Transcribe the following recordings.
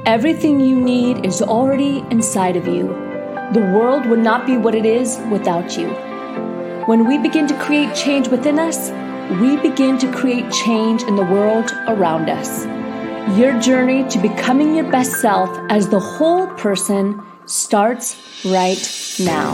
Everything you need is already inside of you. The world would not be what it is without you. When we begin to create change within us, we begin to create change in the world around us. Your journey to becoming your best self as the whole person starts right now.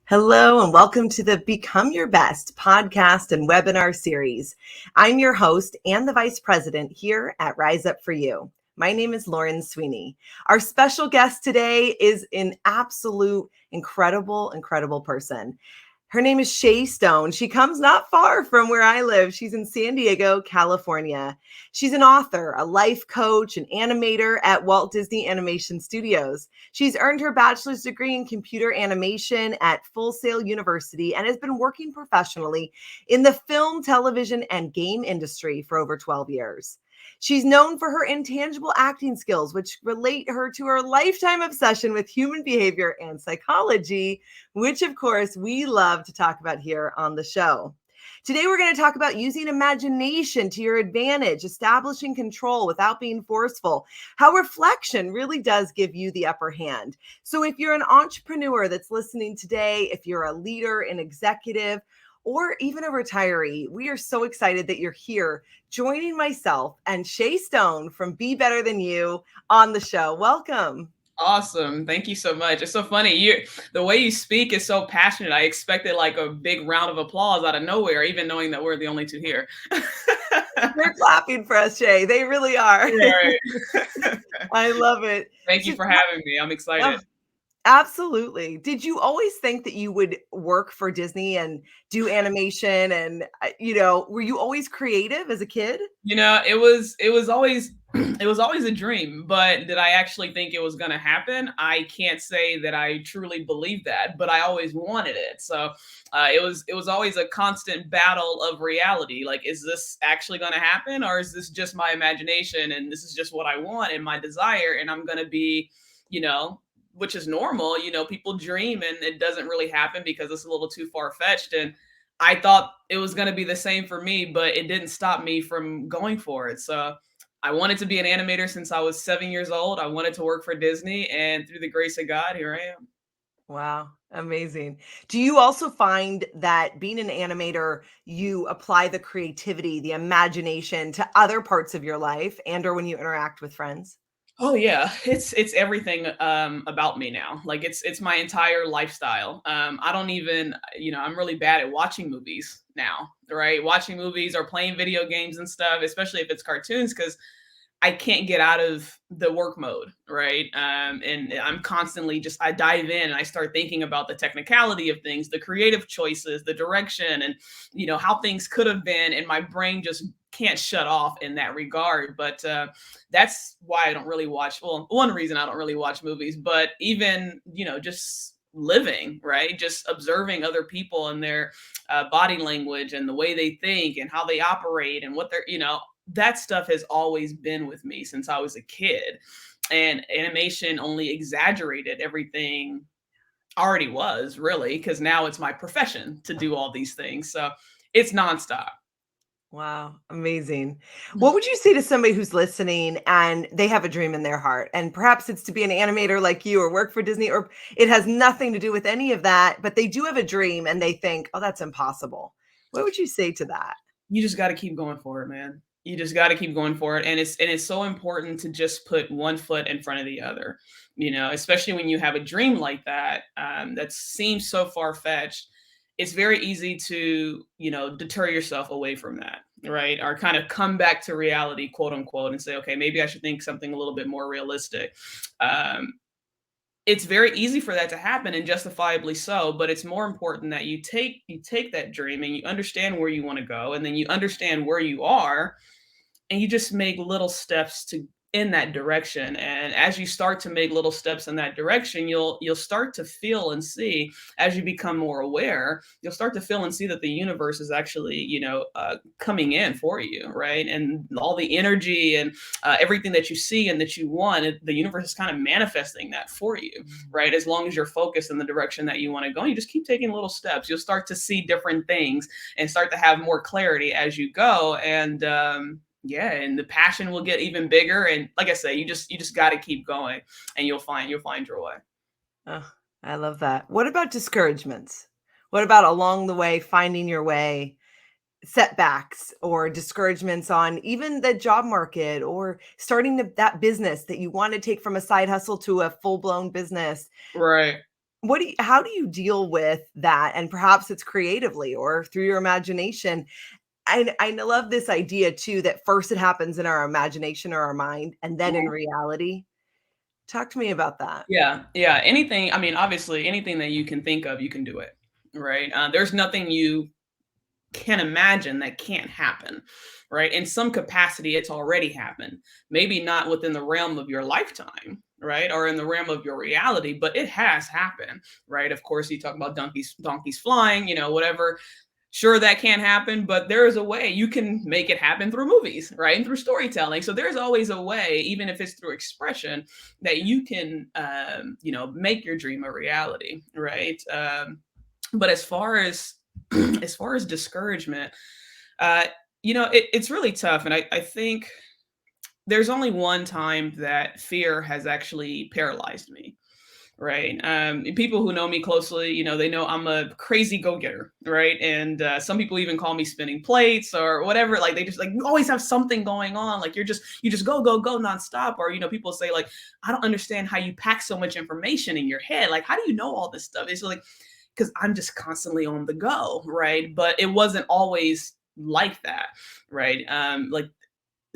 Hello and welcome to the Become Your Best podcast and webinar series. I'm your host and the vice president here at Rise Up For You. My name is Lauren Sweeney. Our special guest today is an absolute incredible person. Her name is Shay Stone. She comes not far from where I live. She's in San Diego, California. She's an author, a life coach, an animator at Walt Disney Animation Studios. She's earned her bachelor's degree in computer animation at Full Sail University and has been working professionally in the film, television, and game industry for over 12 years. She's known for her intangible acting skills, which relate her to her lifetime obsession with human behavior and psychology, which, of course, we love to talk about here on the show. Today, we're going to talk about using imagination to your advantage, establishing control without being forceful, how reflection really does give you the upper hand. So if you're an entrepreneur that's listening today, if you're a leader, an executive, or even a retiree, we are so excited that you're here joining myself and Shay Stone from Be Better Than You on the show. Welcome. Awesome. Thank you so much. It's so funny. The way you speak is so passionate. I expected like a big round of applause out of nowhere, even knowing that we're the only two here. They're clapping for us, Shay. They really are. Right. I love it. Thank you for having me. I'm excited. Absolutely. Did you always think that you would work for Disney and do animation? And, were you always creative as a kid? It was always it was always a dream, but did I actually think it was going to happen? I can't say that I truly believed that, but I always wanted it. So it was always a constant battle of reality. Like, is this actually going to happen, or is this just my imagination and this is just what I want and my desire, and I'm going to be, which is normal. People dream and it doesn't really happen because it's a little too far-fetched. And I thought it was going to be the same for me, but it didn't stop me from going for it. So I wanted to be an animator since I was 7 years old. I wanted to work for Disney, and through the grace of God, here I am. Wow. Amazing. Do you also find that being an animator, you apply the creativity, the imagination to other parts of your life or when you interact with friends? Oh yeah, it's everything about me now. Like it's my entire lifestyle. I don't even, I'm really bad at watching movies now, right? Watching movies or playing video games and stuff, especially if it's cartoons, because I can't get out of the work mode, right? And I'm constantly I dive in and I start thinking about the technicality of things, the creative choices, the direction, and how things could have been, and my brain just can't shut off in that regard. But that's why I don't really watch. Well, one reason I don't really watch movies, but even just living, right? Just observing other people and their body language and the way they think and how they operate and what they're, that stuff has always been with me since I was a kid. And animation only exaggerated everything already was, really, because now it's my profession to do all these things. So it's nonstop. Wow, amazing. What would you say to somebody who's listening and they have a dream in their heart, and perhaps it's to be an animator like you or work for Disney, or it has nothing to do with any of that, but they do have a dream and they think, oh, that's impossible. What would you say to that? You just got to keep going for it, man. You just got to keep going for it. And it's so important to just put one foot in front of the other, especially when you have a dream like that, that seems so far-fetched. It's very easy to, deter yourself away from that, right? Or kind of come back to reality, quote unquote, and say, okay, maybe I should think something a little bit more realistic. It's very easy for that to happen, and justifiably so, but it's more important that you take that dream and you understand where you want to go, and then you understand where you are, and you just make little steps to in that direction. And as you start to make little steps in that direction, you'll start to feel and see, as you become more aware, you'll start to feel and see that the universe is actually, coming in for you, right? And all the energy and everything that you see and that you want, the universe is kind of manifesting that for you, right? As long as you're focused in the direction that you want to go, you just keep taking little steps. You'll start to see different things and start to have more clarity as you go. And yeah, and the passion will get even bigger. And like I say, you just got to keep going, and you'll find your way. Oh, I love that. What about discouragements? What about along the way, finding your way, setbacks or discouragements on even the job market or starting that business that you want to take from a side hustle to a full-blown business? Right. How do you deal with that? And perhaps it's creatively or through your imagination. I love this idea too that first it happens in our imagination or our mind and then in reality. Talk to me about that. Yeah, yeah. Anything. I mean, obviously, anything that you can think of, you can do it. Right. There's nothing you can imagine that can't happen, right? In some capacity, it's already happened. Maybe not within the realm of your lifetime, right? Or in the realm of your reality, but it has happened, right? Of course, you talk about donkeys flying, whatever. Sure, that can't happen, but there is a way you can make it happen through movies, right? And through storytelling. So there's always a way, even if it's through expression, that you can, make your dream a reality, right? But as far as as far as discouragement, uh, it's really tough. And I think there's only one time that fear has actually paralyzed me. Right. And people who know me closely, they know I'm a crazy go-getter. Right. And some people even call me spinning plates or whatever. Like they just like you always have something going on. Like you just go, go, go nonstop. Or, people say like, I don't understand how you pack so much information in your head. Like, how do you know all this stuff? It's like, because I'm just constantly on the go. Right. But it wasn't always like that. Right. Like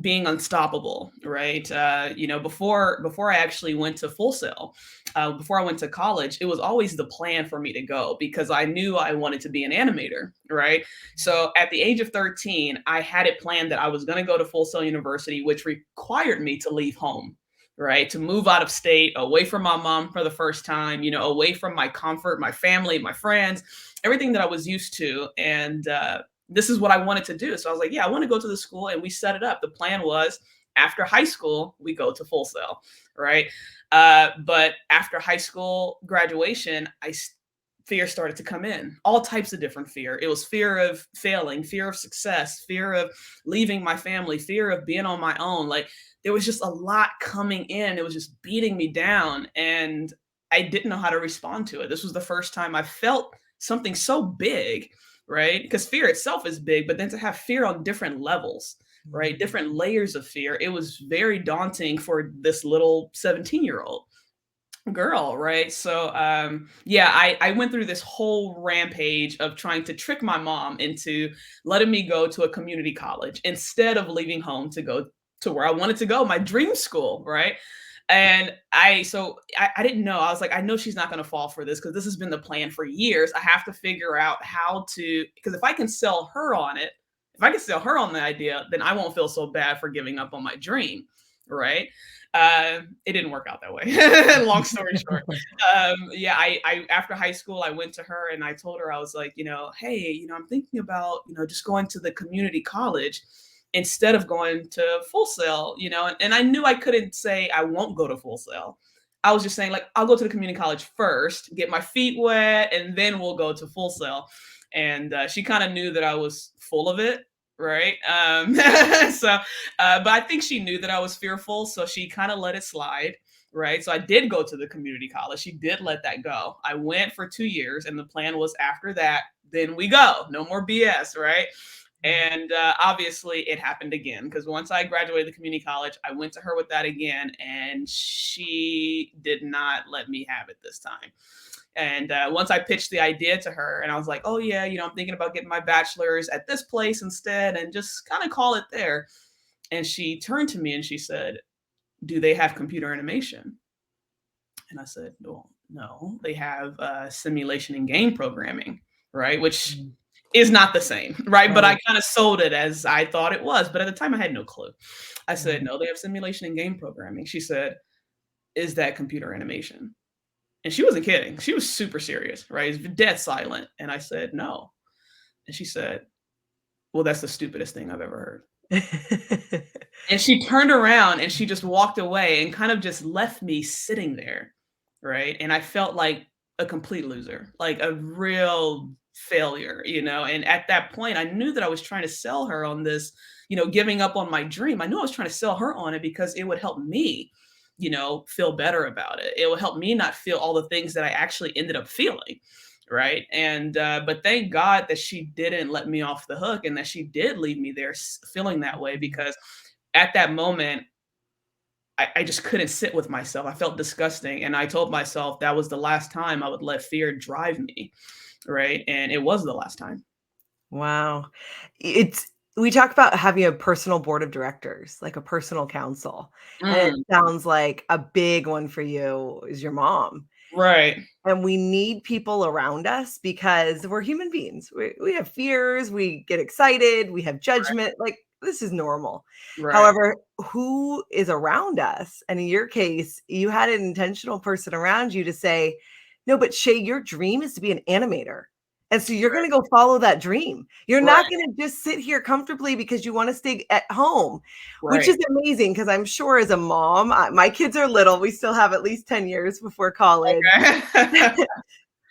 being unstoppable, right? Before I actually went to Full Sail, before I went to college, it was always the plan for me to go because I knew I wanted to be an animator, right? So at the age of 13, I had it planned that I was going to go to Full Sail University, which required me to leave home, right? To move out of state, away from my mom for the first time, away from my comfort, my family, my friends, everything that I was used to. And this is what I wanted to do. So I was like, yeah, I want to go to the school. And we set it up. The plan was after high school, we go to Full Sail, right? But after high school graduation, fear started to come in, all types of different fear. It was fear of failing, fear of success, fear of leaving my family, fear of being on my own. Like there was just a lot coming in. It was just beating me down. And I didn't know how to respond to it. This was the first time I felt something so big, right? Because fear itself is big, but then to have fear on different levels, right? Different layers of fear, it was very daunting for this little 17-year-old girl, right? So yeah, I went through this whole rampage of trying to trick my mom into letting me go to a community college instead of leaving home to go to where I wanted to go, my dream school, right? And I didn't know. I was like, I know she's not going to fall for this because this has been the plan for years. I have to figure out how to, because if I can sell her on it, if I can sell her on the idea, then I won't feel so bad for giving up on my dream. Right. It didn't work out that way. Long story short. Yeah, I after high school, I went to her and I told her, I was like, hey, I'm thinking about, just going to the community college instead of going to Full Sail, and I knew I couldn't say I won't go to Full Sail. I was just saying like, I'll go to the community college first, get my feet wet, and then we'll go to Full Sail. And she kind of knew that I was full of it, right? But I think she knew that I was fearful, so she kind of let it slide, right? So I did go to the community college. She did let that go. I went for 2 years, and the plan was after that, then we go. No more BS, right? And obviously, it happened again because once I graduated the community college, I went to her with that again, and she did not let me have it this time. And once I pitched the idea to her, and I was like, "Oh yeah, I'm thinking about getting my bachelor's at this place instead, and just kind of call it there." And she turned to me and she said, "Do they have computer animation?" And I said, "Well, no, they have simulation and game programming, right?" Which is not the same, right? But I Right. kind of sold it as I thought it was. But at the time, I had no clue. I said, Right. no, they have simulation and game programming. She said, is that computer animation? And she wasn't kidding. She was super serious, right? It's dead silent. And I said, no. And she said, well, that's the stupidest thing I've ever heard. And she turned around and she just walked away and kind of just left me sitting there, right? And I felt like a complete loser, like a real failure, And at that point, I knew that I was trying to sell her on this, giving up on my dream. I knew I was trying to sell her on it because it would help me, feel better about it. It would help me not feel all the things that I actually ended up feeling. Right. And, but thank God that she didn't let me off the hook and that she did leave me there feeling that way because at that moment, I just couldn't sit with myself. I felt disgusting. And I told myself that was the last time I would let fear drive me. Right. And it was the last time. Wow. It's we talk about having a personal board of directors, like a personal counsel, and it Mm, sounds like a big one for you is your mom. right. And we need people around us because we're human beings. We have fears, we get excited, we have judgment. Like, this is normal. Right. However, who is around us? And in your case, you had an intentional person around you to say, no, but Shay, your dream is to be an animator. And so you're going Right. to go follow that dream. You're Right. not going to just sit here comfortably because you want to stay at home, which is Right. amazing. Because I'm sure as a mom, my kids are little. We still have at least 10 years before college. Okay.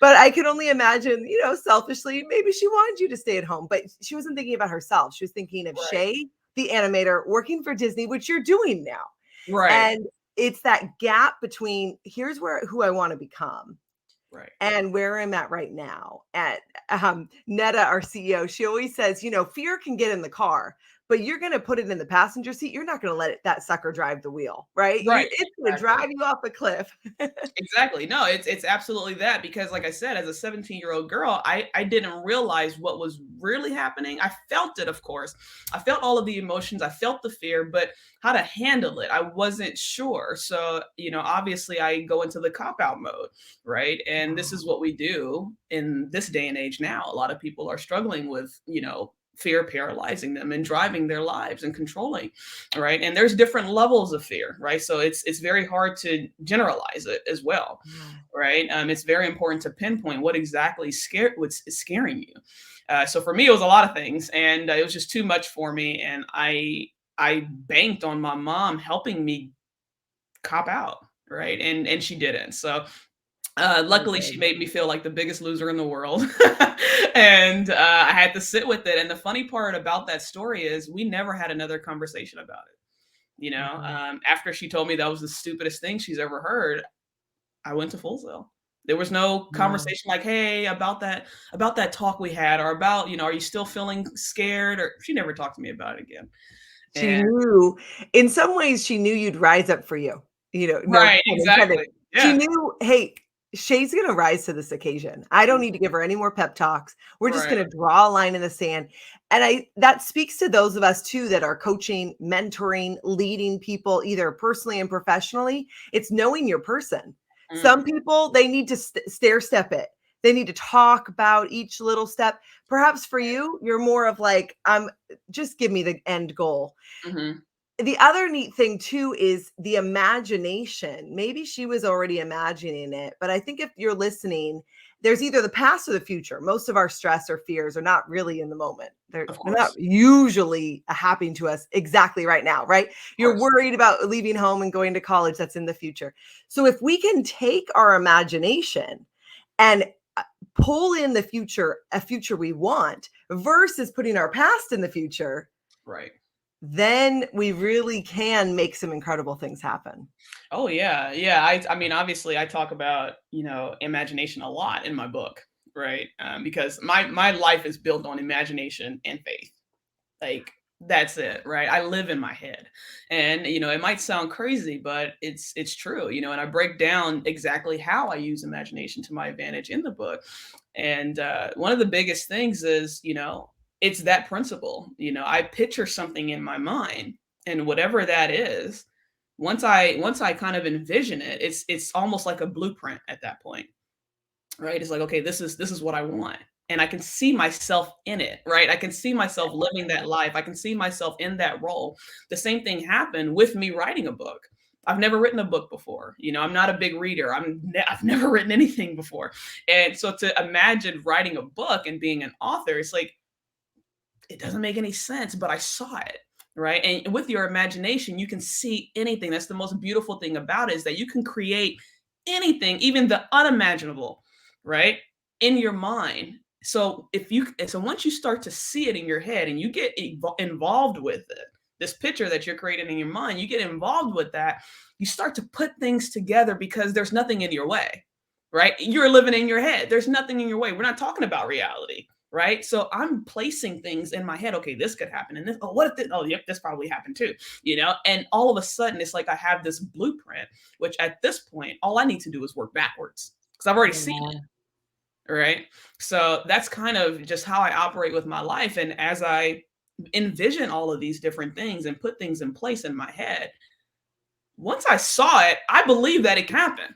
But I could only imagine, selfishly, maybe she wanted you to stay at home, but she wasn't thinking about herself. She was thinking of Right. Shay, the animator, working for Disney, which you're doing now. Right. And it's that gap between here's who I want to become Right. and where I'm at right now. At Netta, our CEO, she always says, fear can get in the car, but you're going to put it in the passenger seat. You're not going to let that sucker drive the wheel, right? Right. It's going to Exactly. drive you off a cliff. Exactly. No, it's absolutely that because like I said, as a 17-year-old girl, I didn't realize what was really happening. I felt it, of course. I felt all of the emotions, I felt the fear, but how to handle it, I wasn't sure. So, obviously I go into the cop out mode, right? And this is what we do in this day and age now. A lot of people are struggling with, fear paralyzing them and driving their lives and controlling, right? And there's different levels of fear, right? So it's very hard to generalize it as well, Yeah. right? It's very important to pinpoint what's scaring you. So for me, it was a lot of things, and it was just too much for me, and I banked on my mom helping me cop out, right? And she didn't. So So luckily, she good. made me feel like the biggest loser in the world, and I had to sit with it. And the funny part about that story is we never had another conversation about it. Mhm. After she told me that was the stupidest thing she's ever heard, I went to full sale. There was no Wow. conversation like, "Hey, about that talk we had," or about, are you still feeling scared? Or she never talked to me about it again. She And knew in some ways, she knew you'd rise up for you, no right, pun intended. exactly. She Yeah, knew, "Hey, Shay's gonna rise to this occasion. I don't need to give her any more pep talks. We're just right. gonna draw a line in the sand." And that speaks to those of us too that are coaching, mentoring, leading people either personally and professionally. It's knowing your person. Some Mhm, people, they need to stair step it. They need to talk about each little step. Perhaps for you, you're more of like, just give me the end goal. mhm. The other neat thing too is the imagination. Maybe she was already imagining it, but I think if you're listening, there's either the past or the future. Most of our stress or fears are not really in the moment. Of They're not course, usually happening to us exactly right now, right? of You're course. worried about leaving home and going to college, that's in the future. So if we can take our imagination and pull in the future, a future we want, versus putting our past in the future, Right. then we really can make some incredible things happen. Oh yeah, yeah. I mean, obviously, I talk about imagination a lot in my book, right? Because my life is built on imagination and faith. Like that's it, right? I live in my head, and it might sound crazy, but it's true, And I break down exactly how I use imagination to my advantage in the book. And one of the biggest things is, it's that principle. I picture something in my mind, and whatever that is, once I kind of envision it, it's almost like a blueprint at that point, right? It's like, okay, this is what I want. and I can see myself in it, right? I can see myself living that life. I can see myself in that role. The same thing happened with me writing a book. I've never written a book before. I'm not a big reader. I've never written anything before. And so to imagine writing a book and being an author, it's like it doesn't make any sense, but I saw it, right? And with your imagination, you can see anything. That's the most beautiful thing about it, is that you can create anything, even the unimaginable, right? In your mind. So once you start to see it in your head and you get involved with it, this picture that you're creating in your mind, you get involved with that, you start to put things together because there's nothing in your way, right? You're living in your head. There's nothing in your way. We're not talking about reality, right? So I'm placing things in my head. Okay, this could happen, and this. Oh, what if this? Oh, yep, this probably happened too. And all of a sudden, it's like I have this blueprint. Which at this point, all I need to do is work backwards because I've already seen it, right? So that's kind of just how I operate with my life. And as I envision all of these different things and put things in place in my head, once I saw it, I believe that it can happen,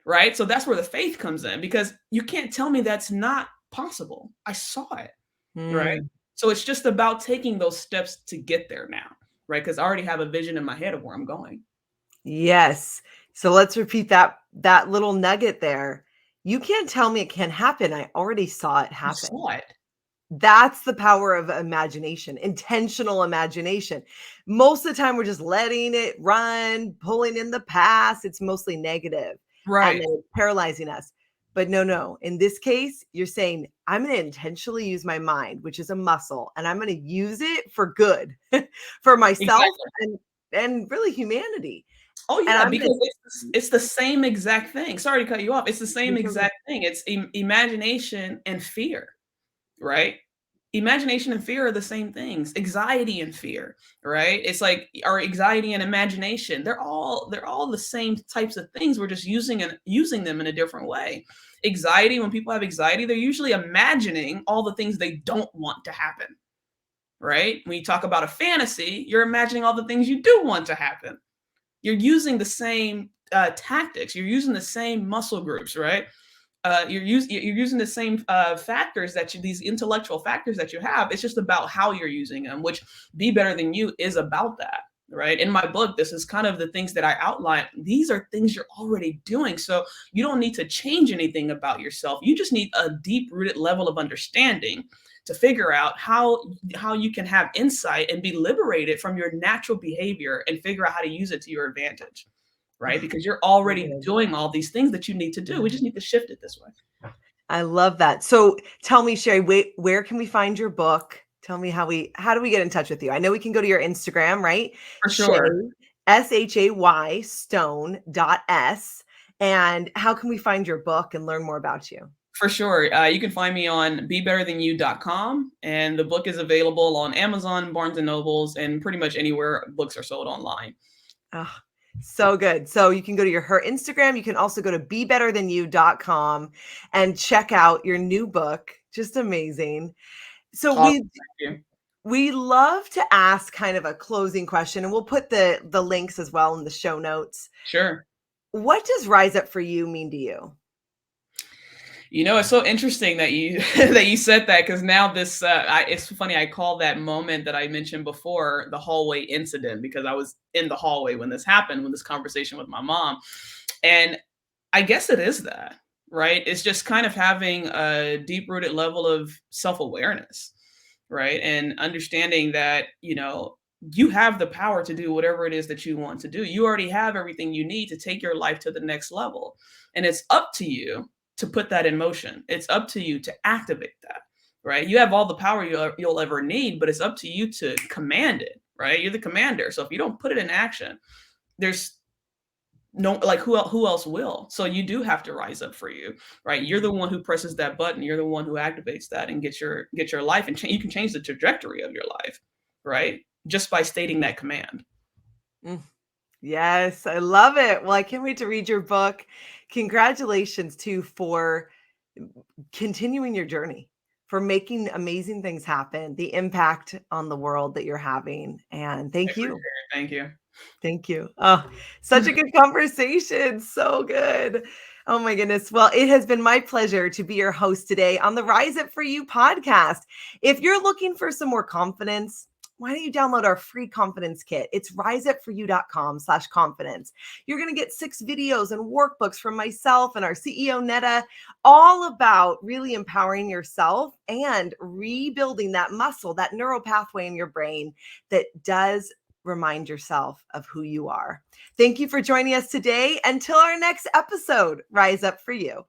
right? So that's where the faith comes in, because you can't tell me that's not possible. I saw it, right? Mm, So it's just about taking those steps to get there now, right? Because I already have a vision in my head of where I'm going. yes. So let's repeat that little nugget there. You can't tell me it can't happen. I already saw it You happen. saw it. That's the power of imagination, intentional imagination. Most of the time, we're just letting it run, pulling in the past. It's mostly negative, and Right. then it's paralyzing us. But no, no. In this case, you're saying, I'm going to intentionally use my mind, which is a muscle, and I'm going to use it for good, for myself Exactly. and really humanity. Oh And yeah, I'm going because it's the same exact thing. Sorry to cut you off. It's the same to exact thing. It's imagination and fear, right? Imagination and fear are the same things. Anxiety and fear, right? It's like our anxiety and imagination. They're all the same types of things. We're just using them in a different way. Anxiety, when people have anxiety, they're usually imagining all the things they don't want to happen, right? When you talk about a fantasy, you're imagining all the things you do want to happen. You're using the same tactics. You're using the same muscle groups, right? You're using the same factors these intellectual factors that you have. It's just about how you're using them, which Be Better Than You is about that, right? In my book, this is kind of the things that I outline. These are things you're already doing. So you don't need to change anything about yourself. You just need a deep rooted level of understanding to figure out how you can have insight and be liberated from your natural behavior and figure out how to use it to your advantage, right? Because you're already good. doing all these things that you need to do. We just need to shift it this way. I love that. So tell me, Sherry, where can we find your book? Tell me how do we get in touch with you? I know we can go to your Instagram, right? For Shay, sure. Shay Stone.s. And how can we find your book and learn more about you? For sure. You can find me on bebetterthanyou.com, and the book is available on Amazon, Barnes and Nobles, and pretty much anywhere books are sold online. Oh, so good. So you can go to her Instagram. You can also go to bebetterthanyou.com and check out your new book. Just amazing. So Awesome. Thank you. we love to ask kind of a closing question, and we'll put the links as well in the show notes. Sure. What does Rise Up for You mean to you? It's so interesting that you that you said that, because now it's funny. I call that moment that I mentioned before the hallway incident, because I was in the hallway when this happened, when this conversation with my mom, and I guess it is that, right? It's just kind of having a deep rooted level of self awareness, right, and understanding that you have the power to do whatever it is that you want to do. You already have everything you need to take your life to the next level, and it's up to you to put that in motion. It's up to you to activate that, right? You have all the power you'll ever need, but it's up to you to command it, right? You're the commander. So if you don't put it in action, there's no, like, who else will? So you do have to rise up for you, right? You're the one who presses that button. You're the one who activates that and get your life, and you can change the trajectory of your life, right? Just by stating that command. Mm, yes, I love it. Well, I can't wait to read your book. Congratulations too for continuing your journey, for making amazing things happen, the impact on the world that you're having. And I thank appreciate you. it. Thank you. Thank you. Oh, such a good conversation. So good. Oh my goodness. Well, it has been my pleasure to be your host today on the Rise Up For You podcast. If you're looking for some more confidence, why don't you download our free confidence kit? It's riseupforyou.com/confidence. You're going to get 6 videos and workbooks from myself and our CEO, Netta, all about really empowering yourself and rebuilding that muscle, that neural pathway in your brain that does remind yourself of who you are. Thank you for joining us today. Until our next episode, Rise Up For You.